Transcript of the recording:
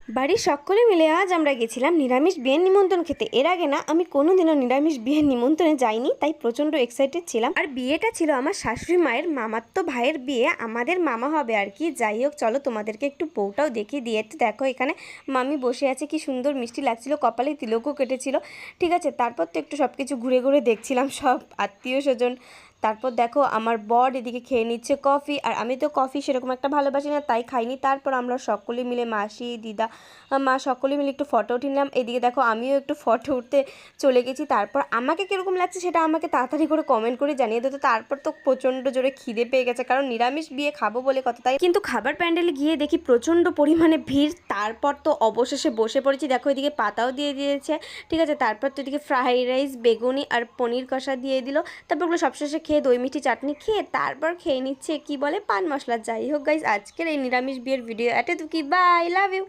বাড়ির সকলে মিলে আজ আমরা গেছিলাম নিরামিষ বিয়ের নিমন্ত্রণ খেতে। এর আগে না আমি কোনোদিনও নিরামিষ বিয়ের নিমন্ত্রণে যাইনি, তাই প্রচণ্ড এক্সাইটেড ছিলাম। আর বিয়েটা ছিল আমার শাশুড়ি মায়ের মামাতো ভাইয়ের বিয়ে, আমাদের মামা হবে আর কি। যাই হোক, চলো তোমাদেরকে একটু বউটাও দেখিয়ে দিয়ে। তো দেখো এখানে মামি বসে আছে, কি সুন্দর মিষ্টি লাগছিল, কপালে তিলকও কেটেছিল। ঠিক আছে, তারপর তো একটু সব কিছু ঘুরে ঘুরে দেখছিলাম, সব আত্মীয় স্বজন। তারপর দেখো আমার বর এদিকে খেয়ে নিচ্ছে কফি, আর আমি তো কফি সেরকম একটা ভালোবাসি না, তাই খাইনি। তারপর আমরা সকলে মিলে, মাসি, দিদা, মা, সকলে মিলে একটু ফটো উঠিলাম। এদিকে দেখো আমিও একটু ফটো উঠতে চলে গেছি। তারপর আমাকে কীরকম লাগছে সেটা আমাকে তাড়াতাড়ি করে কমেন্ট করে জানিয়ে দিত। তারপর তো প্রচণ্ড জোরে খিদে পেয়ে গেছে, কারণ নিরামিষ বিয়ে খাবো বলে কথা। তাই কিন্তু খাবার প্যান্ডেলে গিয়ে দেখি প্রচণ্ড পরিমাণে ভিড়। তারপর তো অবশেষে বসে পড়েছি। দেখো এদিকে পাতাও দিয়ে দিয়েছে, ঠিক আছে। তারপর তো এদিকে ফ্রাইড রাইস, বেগুনি আর পনির কষা দিয়ে দিল। তারপর ওগুলো সবশেষে খেয়ে দই মিষ্টি চাটনি খেয়ে তারপর খেয়ে নিচ্ছে কি বলে পান মশলা। যাই হোক গাইজ, আজকের এই নিরামিষ বিয়ের ভিডিও এত কি, বাই, লাভ ইউ।